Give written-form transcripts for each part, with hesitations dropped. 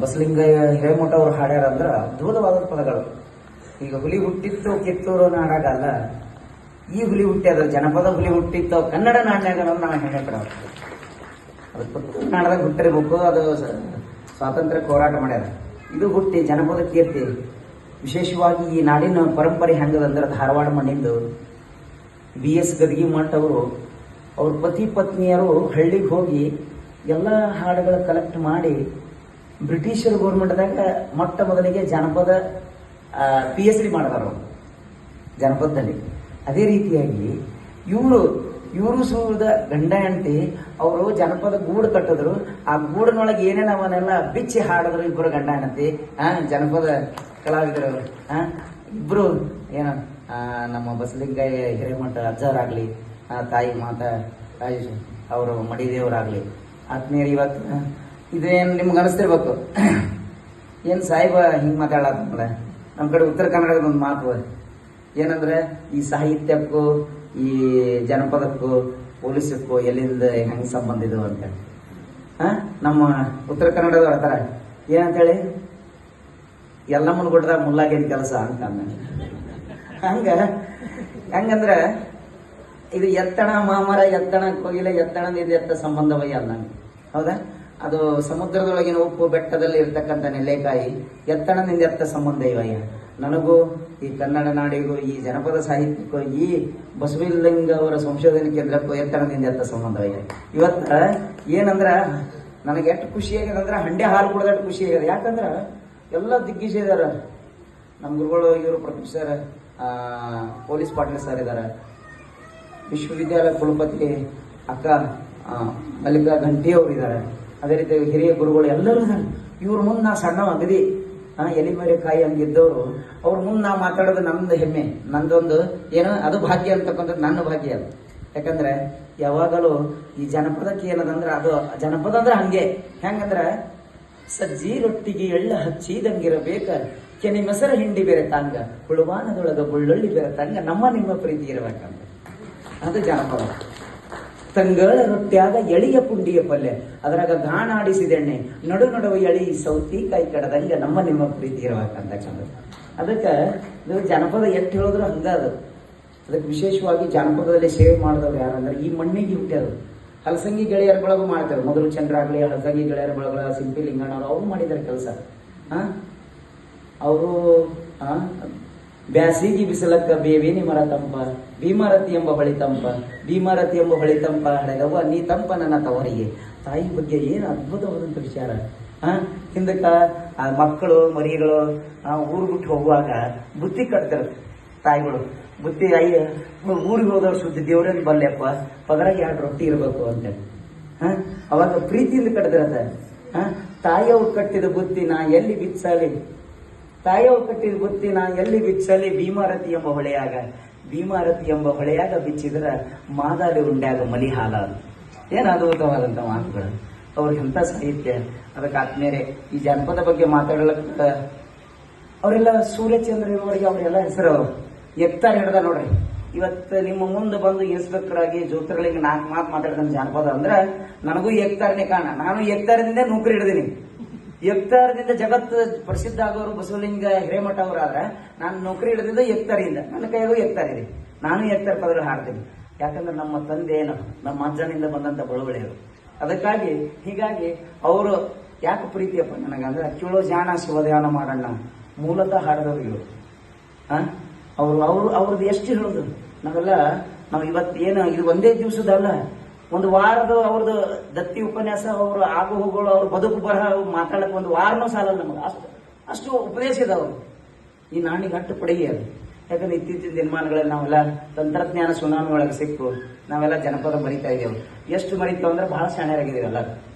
ಬಸಲಿಂಗ ಹಿರೇಮಠ ಅವರು ಹಾಡ್ಯಾರ ಅಂದ್ರೆ ಅದ್ಭುತವಾದ ಪದಗಳು. ಈಗ ಹುಲಿ ಹುಟ್ಟಿತ್ತು ಕಿತ್ತೂರು ನಾಡಾಗಲ್ಲ, ಈ ಹುಲಿ ಹುಟ್ಟ್ಯಾದ ಜನಪದ ಹುಲಿ ಹುಟ್ಟಿತ್ತು ಕನ್ನಡ ನಾಡಿನಾಗ ನಾವು ಹೆಮ್ಮೆ ಪಡೋದು. ಅದು ಕಿತ್ತೂರು ನಾಡದಾಗ ಹುಟ್ಟಿರ್ಬೇಕು, ಅದು ಸ್ವಾತಂತ್ರ್ಯ ಹೋರಾಟ ಮಾಡ್ಯಾರ. ಇದು ಹುಟ್ಟಿ ಜನಪದ ಕೀರ್ತಿ. ವಿಶೇಷವಾಗಿ ಈ ನಾಡಿನ ಪರಂಪರೆ ಹೆಂಗದಂದ್ರೆ ಧಾರವಾಡ ಮಣ್ಣಿಂದು BS ಗದಗಿ ಮಠ ಅವರು ಅವ್ರ ಪತಿ ಪತ್ನಿಯರು ಹಳ್ಳಿಗೆ ಹೋಗಿ ಎಲ್ಲ ಹಾಡುಗಳ ಕಲೆಕ್ಟ್ ಮಾಡಿ ಬ್ರಿಟಿಷರ್ ಗೌರ್ಮೆಂಟ್ದಾಗ ಮೊಟ್ಟ ಮೊದಲಿಗೆ ಜನಪದ PhD ಮಾಡಿದಾರ ಜನಪದದಲ್ಲಿ. ಅದೇ ರೀತಿಯಾಗಿ ಇವರು ಸುದ ಗಂಡ ಹೆಂಡತಿ ಅವರು ಜನಪದ ಗೂಡು ಕಟ್ಟಿದ್ರು. ಆ ಗೂಡಿನೊಳಗೆ ಏನೇನು ಅವನ್ನೆಲ್ಲ ಬಿಚ್ಚಿ ಹಾಡಿದ್ರು ಇಬ್ಬರು ಗಂಡ ಹೆಂಡತಿ. ಜನಪದ ಕಲಾವಿದರು ಇಬ್ರು ಏನು ನಮ್ಮ ಬಸಲಿಂಗಯ್ಯ ಹಿರೇಮಠ ಅಜ್ಜರಾಗ್ಲಿ, ತಾಯಿ ಮಾತಾ ತಾಯಿ ಅವರು ಮಡಿದೇವರಾಗ್ಲಿ ಆತ್ಮೀಯರು. ಇವತ್ತು ಇದೇನು ನಿಮ್ಗೆ ಅನಿಸ್ತಿರ್ಬೇಕು, ಏನು ಸಾಹೇಬ ಹಿಂಗೆ ಮಾತಾಡಲ್ಲ. ನಮ್ಮ ಕಡೆ ಉತ್ತರ ಕನ್ನಡದ ಒಂದು ಮಾತು ಏನಂದ್ರೆ, ಈ ಸಾಹಿತ್ಯಕ್ಕೂ ಈ ಜನಪದಕ್ಕೂ ಪೊಲೀಸಕ್ಕೂ ಎಲ್ಲಿಂದ ಹೆಂಗೆ ಸಂಬಂಧ ಇದು ಅಂತ. ನಮ್ಮ ಉತ್ತರ ಕನ್ನಡದವ್ರು ಹೇಳ್ತಾರ ಏನಂತೇಳಿ, ಎಲ್ಲಮ್ಮನ ಗುಡ್ಡದಾಗ ಮುಲ್ಲಾಗೇನು ಕೆಲಸ ಅಂತ ಹಂಗಂದ್ರೆ ಇದು ಎತ್ತಣ ಮಾಮರ, ಎತ್ತಣ ಕೋಗಿಲೆ, ಎತ್ತಣದಿಂದ ಎತ್ತ ಸಂಬಂಧವಯ್ಯ ಅಲ್ಲ. ಹೌದಾ? ಅದು ಸಮುದ್ರದೊಳಗಿನ ಉಪ್ಪು, ಬೆಟ್ಟದಲ್ಲಿ ಇರ್ತಕ್ಕಂಥ ನೆಲೆಕಾಯಿ, ಎತ್ತಣದಿಂದ ಎತ್ತ ಸಂಬಂಧ ಇವಯ್ಯ. ನನಗೂ ಈ ಕನ್ನಡ ನಾಡಿಗೂ ಈ ಜನಪದ ಸಾಹಿತ್ಯಕ್ಕೂ ಈ ಬಸವಲಿಂಗ ಅವರ ಸಂಶೋಧನೆ ಕೇಂದ್ರಕ್ಕೂ ಎತ್ತಣದಿಂದ ಎತ್ತ ಸಂಬಂಧವಯ್ಯ. ಇವತ್ತ ಏನಂದ್ರ ನನಗೆ ಎಷ್ಟು ಖುಷಿ ಆಗ್ಯದ ಅಂದ್ರೆ ಹಂಡೆ ಹಾಲು ಕುಡ್ದಟ್ಟು ಖುಷಿ ಆಗ್ಯದ. ಯಾಕಂದ್ರ ಎಲ್ಲ ದಿಗ್ಗಜ ಇದಾರ. ನಮ್ಮ ಗುರುಗಳು ಇವರು ಪ್ರೊಫೆಸರ್ ಪೊಲೀಸ್ ಪಾಟೀಲ್ ಸರ್ ಇದಾರ, ವಿಶ್ವವಿದ್ಯಾಲಯ ಕುಲಪತಿ ಅಕ್ಕ ಮಲ್ಲಿಕಾ ಗಂಟಿ ಅವರು ಇದ್ದಾರೆ. ಅದೇ ರೀತಿ ಹಿರಿಯ ಗುರುಗಳು ಎಲ್ಲರೂ ಇದ್ದಾರೆ. ಇವ್ರ ಮುಂದೆ ನಾ ಸಣ್ಣ ಅಗದಿ ಎಲಿಮರೆ ಕಾಯಿ ಹಂಗಿದ್ದವರು ಅವ್ರ ಮುಂದೆ ನಾ ಮಾತಾಡೋದು ನಮ್ದು ಹೆಮ್ಮೆ, ನಂದೊಂದು ಏನೋ ಅದು ಭಾಗ್ಯ ಅಂತಕ್ಕಂಥದ್ದು ನನ್ನ ಭಾಗ್ಯ ಅದು. ಯಾಕಂದ್ರೆ ಯಾವಾಗಲೂ ಈ ಜನಪದಕ್ಕೆ ಏನದಂದ್ರೆ, ಅದು ಜನಪದ ಅಂದ್ರೆ ಹಂಗೆ ಹೆಂಗಂದ್ರೆ, ಸಜ್ಜಿ ರೊಟ್ಟಿಗೆ ಎಳ್ಳ ಹಚ್ಚಿದಂಗಿರಬೇಕ, ಕೆನೆ ಮೊಸರ ಹಿಂಡಿ ಬೇರೆ ತಾಂಗ, ಹುಳುವಾನದೊಳಗ ಬುಳ್ಳೊಳ್ಳಿ ಬೇರೆ ತಂಗ, ನಮ್ಮ ನಿಮ್ಮ ಪ್ರೀತಿ ಇರಬೇಕಂತ. ಅದು ಜನಪದ. ತಂಗಳ ರೊಟ್ಟ್ಯಾಗ ಎಳಿಯ ಪುಂಡಿಯ ಪಲ್ಯ, ಅದ್ರಾಗ ಗಾಣ ಆಡಿಸಿದೆಣ್ಣೆ, ನಡು ನಡುವ ಎಳಿ ಸೌತಿಕಾಯಿ ಕಡದಂಗ, ನಮ್ಮ ನಿಮ್ಮ ಪ್ರೀತಿ ಇರಬೇಕಂತಕ್ಕಂಥದ್ದು. ಅದಕ್ಕೆ ಇದು ಜನಪದ ಎಷ್ಟು ಹೇಳಿದ್ರು ಹಂಗ ಅದು. ಅದಕ್ಕೆ ವಿಶೇಷವಾಗಿ ಜಾನಪದದಲ್ಲಿ ಸೇವೆ ಮಾಡಿದವ್ರು ಯಾರಂದ್ರೆ ಈ ಮಣ್ಣಿಗೆ ಹುಟ್ಟ್ಯಾರು. ಹಲಸಂಗಿ ಗೆಳೆಯರ ಬಳಗು ಮಾಡ್ತಾರೆ. ಮೊದಲು ಚಂದ್ರಾಗ್ಲಿ ಹಲಸಂಗಿ ಗೆಳೆಯರ ಬಳಗ, ಸಿಂಪಿ ಲಿಂಗಣ್ಣವ್ರು ಅವ್ರು ಮಾಡಿದ್ದಾರೆ ಕೆಲಸ. ಅವರು ಬ್ಯಾಸಿಗಿ ಬಿಸಿಲಕ್ಕ ಬೇವಿನಿ ಮರ ತಂಪ, ಭೀಮಾರತಿ ಎಂಬ ಹೊಳಿ ತಂಪ, ಭೀಮಾರತಿ ಎಂಬ ಹೊಳಿ ತಂಪ ಹಳೆದವ್ವ ನೀ ತಂಪ ನನ್ನ ತವರಿಗೆ. ತಾಯಿ ಬಗ್ಗೆ ಏನು ಅದ್ಭುತವಾದಂಥ ವಿಚಾರ. ಹಿಂದಕ್ಕ ಮಕ್ಕಳು ಮರಿಗಳು ಊರು ಬಿಟ್ಟು ಹೋಗುವಾಗ ಬುತ್ತಿ ಕಟ್ತಾರೆ ತಾಯಿಗಳು. ಬುತ್ತಿ ಅಯ್ಯ ಊರಿಗೆ ಹೋದವ್ರು ಸುದ್ದಿ ದೇವ್ರೇನು ಬಲ್ಲೆಪ್ಪ, ಪದರಾಗಿ 2 ರೊಟ್ಟಿ ಇರಬೇಕು ಅಂತ ಅವಾಗ ಪ್ರೀತಿಯಿಂದ ಕಟ್ತಿರತ್ತ. ತಾಯಿಯವ್ರು ಕಟ್ಟಿದ ಬುತ್ತಿ ನಾ ಎಲ್ಲಿ ಬಿಚ್ಚಲಿ, ತಾಯಿಯವ್ರು ಕಟ್ಟಿದ ಬುತ್ತಿ ನಾ ಎಲ್ಲಿ ಬಿಚ್ಚಲಿ, ಭೀಮಾರತಿ ಎಂಬ ಹೊಳೆಯಾಗ, ಭೀಮಾರತಿ ಎಂಬ ಹೊಳೆಯಾಗ ಬಿಚ್ಚಿದ್ರ ಮಾದಾಲಿ ಉಂಡ್ಯಾಗ ಮಲಿ ಹಾಲ. ಏನು ಅದ್ಭುತವಾದಂಥ ಮಾತುಗಳು. ಅವ್ರಿಗೆ ಎಂಥ ಸಾಹಿತ್ಯ. ಅದಕ್ಕೆ ಆದ್ಮೇಲೆ ಈ ಜನಪದ ಬಗ್ಗೆ ಮಾತಾಡಲಕ್ಕ ಅವರೆಲ್ಲ ಸೂರ್ಯಚಂದ್ರನವರಿಗೆ ಅವರೆಲ್ಲ ಹೆಸರು ಅವರು ಎತ್ತಾರೆ ಹಿಡ್ದ ನೋಡ್ರಿ. ಇವತ್ತು ನಿಮ್ಮ ಮುಂದೆ ಬಂದು ಇನ್ಸ್ಪೆಕ್ಟರ್ ಆಗಿ ಜ್ಯೋತಿರ್ಲಿಂಗ 4 ಮಾತು ಮಾತಾಡಿದ ಜಾನಪದ ಅಂದ್ರೆ ನನಗೂ ಎಕ್ತಾರನೇ ಕಾರಣ. ನಾನು ಎಕ್ತಾರದಿಂದ ನೌಕರಿ ಹಿಡಿದೀನಿ. ಎಕ್ತಾರದಿಂದ ಜಗತ್ತು ಪ್ರಸಿದ್ಧ ಆಗೋರು ಬಸವಲಿಂಗ ಹಿರೇಮಠ ಅವರಾದ್ರೆ ನಾನು ನೌಕರಿ ಹಿಡಿದಿದ್ದ ಎಕ್ತಾರಿಯಿಂದ. ನನ್ನ ಕೈಯಾಗೂ ಎಕ್ತಾರಿದೆ. ನಾನು ಎಕ್ತಾರ ಪದಗಳು ಹಾಡ್ತೀನಿ. ಯಾಕಂದ್ರೆ ನಮ್ಮ ತಂದೆ ಏನು ನಮ್ಮ ಅಜ್ಜನಿಂದ ಬಂದಂತ ಬಳುವಳಿಯರು. ಅದಕ್ಕಾಗಿ ಹೀಗಾಗಿ ಅವರು ಯಾಕೆ ಪ್ರೀತಿಯಪ್ಪ ನನಗಂದ್ರೆ, ಕಿಳೋ ಜಾಣ ಶಿವಧ್ಯಾನ ಮಾಡೋಣ ಮೂಲತಃ ಹಾಡದವ್ರು ಇವರು. ಅವ್ರದ್ದು ಎಷ್ಟು ಹೇಳೋದು. ನಾವು ಇವತ್ತು ಏನು ಇದು ಒಂದೇ ದಿವಸದಲ್ಲ, ಒಂದು ವಾರದ ಅವ್ರದ್ದು ದತ್ತಿ ಉಪನ್ಯಾಸ, ಅವರು ಆಗು ಹೋಗೋಳು, ಅವ್ರ ಬದುಕು ಬರಹ ಮಾತಾಡಕ್ ಒಂದು ವಾರನೂ ಸಾಲಲ್ಲ ನಮಗೆ. ಅಷ್ಟು ಉಪದೇಶ ಇದಾವರು ಈ ನಾಡಿಗೆ ಅಟ್ಟು ಪಡೆಯಿ ಅದು. ಯಾಕಂದ್ರೆ ಇತ್ತೀಚಿನ ದಿನಮಾನಗಳಲ್ಲಿ ನಾವೆಲ್ಲ ತಂತ್ರಜ್ಞಾನ ಸುನಾಮಿ ಒಳಗೆ ಸಿಕ್ಕು ನಾವೆಲ್ಲ ಜನಪದ ಮರಿತಾ ಇದ್ದೇವೆ. ಎಷ್ಟು ಮರಿತಾವ ಅಂದ್ರೆ ಬಹಳ ಶಾಣ್ಯರಾಗಿದ್ದೇವೆ, ಎಲ್ಲ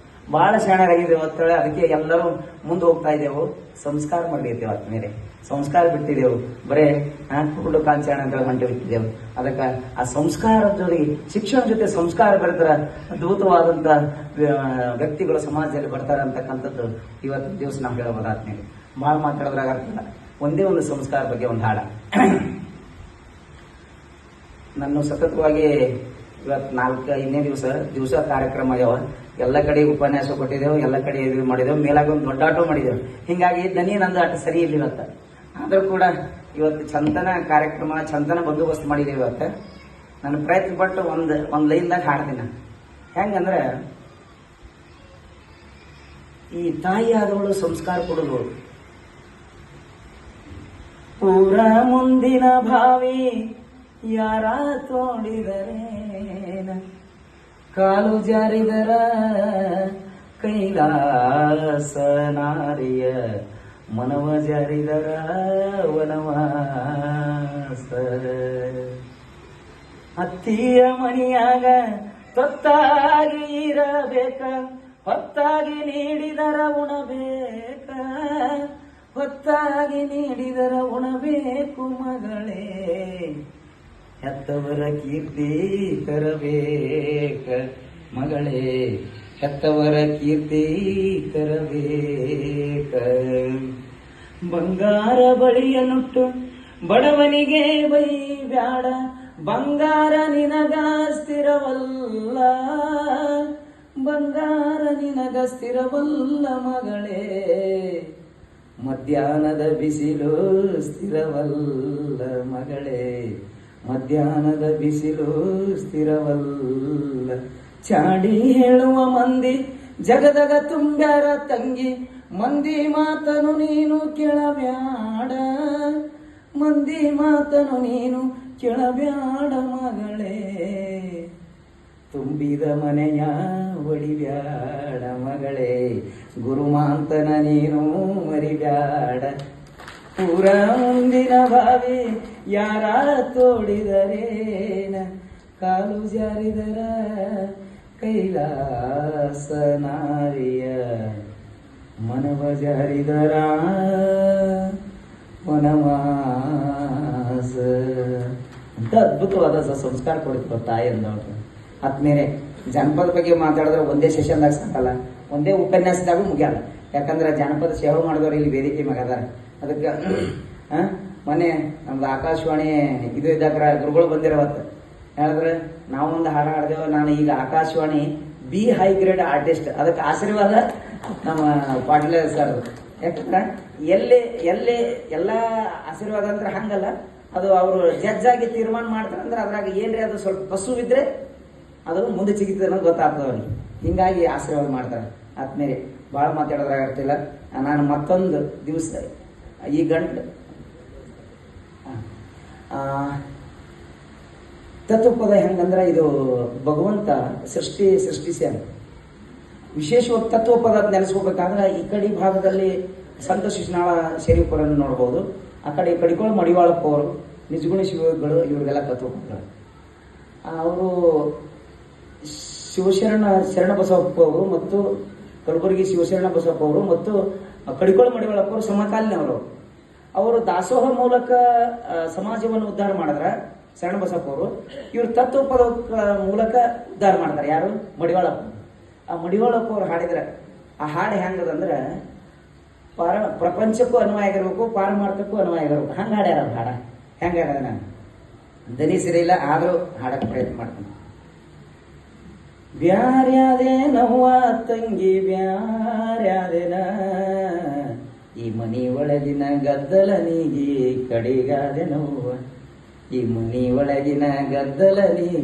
ಬಹಳ ಶಾಣ್ಯರಾಗಿದ್ದೇವೆ ಅಂತೇಳಿ ಅದಕ್ಕೆ ಎಲ್ಲರೂ ಮುಂದೆ ಹೋಗ್ತಾ ಇದ್ದೇವೆ. ಸಂಸ್ಕಾರ ಮಾಡಿದ್ದೇವೆ, ಆದ್ಮೇಲೆ ಸಂಸ್ಕಾರ ಬಿಟ್ಟಿದ್ದೆವು. ಬರೇ ಕುರುಡು ಕಾಂಚಾಣ ಅಂತ ಗಂಟೆ ಬಿಟ್ಟಿದ್ದೆವು. ಅದಕ್ಕೆ ಆ ಸಂಸ್ಕಾರದ ಜೊತೆಗೆ ಶಿಕ್ಷಣ ಜೊತೆ ಸಂಸ್ಕಾರ ಬೆಳೆತರ ಅದ್ಭುತವಾದಂತ ವ್ಯಕ್ತಿಗಳು ಸಮಾಜದಲ್ಲಿ ಬರ್ತಾರೆ ಅಂತಕ್ಕಂಥದ್ದು ಇವತ್ತು ದಿವಸ ನಾವು ಹೇಳಬಹುದು. ಆದ್ಮೇಲೆ ಬಹಳ ಮಾತಾಡೋದ್ರಾಗ ಅರ್ಥಲ್ಲ. ಒಂದೇ ಒಂದು ಸಂಸ್ಕಾರ ಬಗ್ಗೆ ಒಂದು ಹಾಡ. ನಾನು ಸತತವಾಗಿ ಇವತ್ತು 4ನೇ ದಿವಸ ಕಾರ್ಯಕ್ರಮ ಆಗ್ಯಾವ. ಎಲ್ಲ ಕಡೆ ಉಪನ್ಯಾಸ ಕೊಟ್ಟಿದ್ದೇವೆ, ಎಲ್ಲ ಕಡೆ ಇದು ಮಾಡಿದೆವು, ಮೇಲಾಗಿ ಒಂದು ದೊಡ್ಡ ಆಟೋ ಮಾಡಿದೆವು. ಹಿಂಗಾಗಿ ದನಿ ನಂದು ಆಟ ಸರಿ ಇಲ್ಲ ಇವತ್ತು. ಆದರೂ ಕೂಡ ಇವತ್ತು ಚಂದನ ಕಾರ್ಯಕ್ರಮ, ಚಂದನ ಬಂದೋಬಸ್ತ್ ಮಾಡಿದ್ದೇವೆ ಇವತ್ತು. ನನ್ನ ಪ್ರಯತ್ನ ಪಟ್ಟು ಒಂದು ಲೈನ್ದಾಗ ಹಾಡ್ತೀನಿ. ಹೆಂಗಂದ್ರೆ, ಈ ತಾಯಿ ಆದವಳು ಸಂಸ್ಕಾರ ಕೊಡೋದು, ಪೂರ ಮುಂದಿನ ಭಾವಿ ಯಾರ ತೋಡಿದರೇನ, ಕಾಲು ಜಾರಿದರ ಕೈಲಾಸ ನಾರಿಯ, ಮನವ ಜಾರಿದರ ವನವಾಸ. ಅತ್ತಿಯ ಮಣಿಯಾಗ ತೊತ್ತಾಗಿ ಇರಬೇಕ, ಹೊತ್ತಾಗಿ ನೀಡಿದರ ಉಣಬೇಕ, ಹೊತ್ತಾಗಿ ನೀಡಿದರ ಉಣಬೇಕು ಮಗಳೇ, ಹೆತ್ತವರ ಕೀರ್ತಿ ತರಬೇಕ ಮಗಳೇ, ಹೆತ್ತವರ ಕೀರ್ತಿ ತರಬೇಕ. ಬಂಗಾರ ಬಳಿಯ ನುಟ್ಟು ಬಡವನಿಗೆ ಬೈಬ್ಯಾಡ, ಬಂಗಾರ ನಿನಗ ಸ್ಥಿರವಲ್ಲ, ಬಂಗಾರ ನಿನಗ ಸ್ಥಿರವಲ್ಲ ಮಗಳೇ, ಮಧ್ಯಾಹ್ನದ ಬಿಸಿಲು ಸ್ಥಿರವಲ್ಲ ಮಗಳೇ, ಮಧ್ಯಾಹ್ನದ ಬಿಸಿಲು ಸ್ಥಿರವಲ್ಲ. ಚಾಡಿ ಹೇಳುವ ಮಂದಿ ಜಗದಗ ತುಂಬ್ಯಾರ ತಂಗಿ, ಮಂದಿ ಮಾತನು ನೀನು ಕೇಳಬ್ಯಾಡ, ಮಂದಿ ಮಾತನು ನೀನು ಕೇಳಬ್ಯಾಡ ಮಗಳೇ, ತುಂಬಿದ ಮನೆಯ ಒಡಿಬ್ಯಾಡ ಮಗಳೇ, ಗುರುಮಾಂತನ ನೀನು ಮರಿಬ್ಯಾಡ. ಪೂರ ಮುಂದಿನ ಭಾವಿ ಯಾರ ತೋಡಿದರೇನ, ಕಾಲು ಜಾರಿದರ ಕೈಲಾಸ ನಾರಿಯ, ಮನವ ಜಾರಿದರ ವನವಾಸ. ಅಂತ ಅದ್ಭುತವಾದ ಸಂಸ್ಕಾರ ಕೊಡ್ತೀವಿ ತಾಯಿ ಅಂದವ್ರು. ಆದ್ಮೇಲೆ ಜಾನಪದ ಬಗ್ಗೆ ಮಾತಾಡಿದ್ರೆ ಒಂದೇ ಸೆಷನ್ದಾಗ ಸಾಕಲ್ಲ, ಒಂದೇ ಉಪನ್ಯಾಸದಾಗೂ ಮುಗಿಯಲ್ಲ. ಯಾಕಂದ್ರೆ ಜಾನಪದ ಸೇವೆ ಮಾಡಿದವ್ರು ಇಲ್ಲಿ ವೇದಿಕೆ ಮ್ಯಾಗದಾರ. ಅದಕ್ಕೆ ಮೊನ್ನೆ ನಮ್ದು ಆಕಾಶವಾಣಿ ಇದು ಇದ್ದಾಕ್ರ ಗುರುಗಳು ಬಂದಿರೋವತ್ತು ಹೇಳಿದ್ರೆ ನಾವೊಂದು ಹಾಡು ಹಾಡ್ದೇವು. ನಾನು ಈಗ Akashvani be high grade artist, ಅದಕ್ಕೆ ಆಶೀರ್ವಾದ ನಮ್ಮ ಪಾಟೀಲ್ ಸರ್. ಯಾಕಂದ್ರೆ ಎಲ್ಲೇ ಎಲ್ಲ ಆಶೀರ್ವಾದ ಅಂದ್ರೆ ಹಂಗಲ್ಲ, ಅದು ಅವರು ಜಡ್ಜ್ ಆಗಿ ತೀರ್ಮಾನ ಮಾಡ್ತಾರೆ ಅಂದ್ರೆ ಅದ್ರಾಗ ಏನ್ರಿ ಅದು ಸ್ವಲ್ಪ ಪಸು ಇದ್ರೆ ಅದು ಮುಂದೆ ಸಿಗ್ತದೆ ಅನ್ನೋದು ಗೊತ್ತಾಗ್ತದೆ ಅವ್ರಿಗೆ. ಹಿಂಗಾಗಿ ಆಶೀರ್ವಾದ ಮಾಡ್ತಾರೆ. ಆದ್ಮೇಲೆ ಭಾಳ ಮಾತಾಡೋದ್ರಾಗಿರ್ತಿಲ್ಲ. ನಾನು ಮತ್ತೊಂದು ದಿವಸ ಈ ಗಂಟು ತತ್ವಪದ ಹೆಂಗಂದ್ರೆ, ಇದು ಭಗವಂತ ಸೃಷ್ಟಿಸ್ಯಾನ. ವಿಶೇಷವಾಗಿ ತತ್ವಪದ ನೆನೆಸ್ಕೋಬೇಕಾದ್ರೆ ಈ ಕಡೆ ಭಾಗದಲ್ಲಿ ಸಂತ ಶಿಶುನಾಳ ಶರೀಫರನ್ನು ನೋಡ್ಬೋದು. ಆ ಕಡೆ ಕಡಿಕೋಳ ಮಡಿವಾಳಪ್ಪ ಅವರು, ನಿಜಗುಣ ಶಿವಗಳು, ಇವ್ರಿಗೆಲ್ಲ ತತ್ವಪದಗಳು. ಅವರು ಶರಣ ಬಸವಪ್ಪ ಅವರು ಮತ್ತು ಕಲಬುರಗಿ ಶಿವಶರಣ ಬಸವಪ್ಪ ಅವರು ಮತ್ತು ಕಡಿಕೋಳ ಮಡಿವಾಳಪ್ಪ ಅವರು ಸಮಕಾಲೀನವರು. ಅವರು ದಾಸೋಹ ಮೂಲಕ ಸಮಾಜವನ್ನು ಉದ್ಧಾರ ಮಾಡಿದ್ರ ಶರಣ ಬಸವಪ್ಪ ಅವರು. ಇವರು ತತ್ವಪದ ಮೂಲಕ ಉದ್ಧಾರ ಮಾಡ್ತಾರೆ. ಯಾರು? ಮಡಿವಾಳಪ್ಪ. ಆ ಮಡಿವಾಳಪ್ಪ ಅವ್ರು ಹಾಡಿದ್ರೆ ಆ ಹಾಡು ಹೆಂಗದಂದ್ರೆ, ಪ್ರಪಂಚಕ್ಕೂ ಅನ್ವಯ ಆಗಿರ್ಬೇಕು, ಪಾರಮಾರ್ಥಕ್ಕೂ ಅನ್ವಯ ಆಗಿರ್ಬೇಕು. ಹಂಗೆ ಹಾಡ್ಯಾರ ಅವ್ರು ಹಾಡ. ಹೆಂಗೆ ಹಾಡ? ನಾನು ದನಿ ಸರಿ ಇಲ್ಲ, ಆದರೂ ಹಾಡಕ್ಕೆ ಪ್ರಯತ್ನ ಮಾಡ್ತೀನಿ. ಬ್ಯಾರ್ಯಾದೆ ನವ್ವ ತಂಗಿ ಬ್ಯಾರ್ಯಾದೆನ, ಈ ಮನಿ ಒಳಗಿನ ಗದ್ದಲ ನೀಗಿ ಕಡಿಗಾದೆ ನೋವ, ಈ ಮನಿ ಒಳಗಿನ ಗದ್ದಲ ನೀಗಿ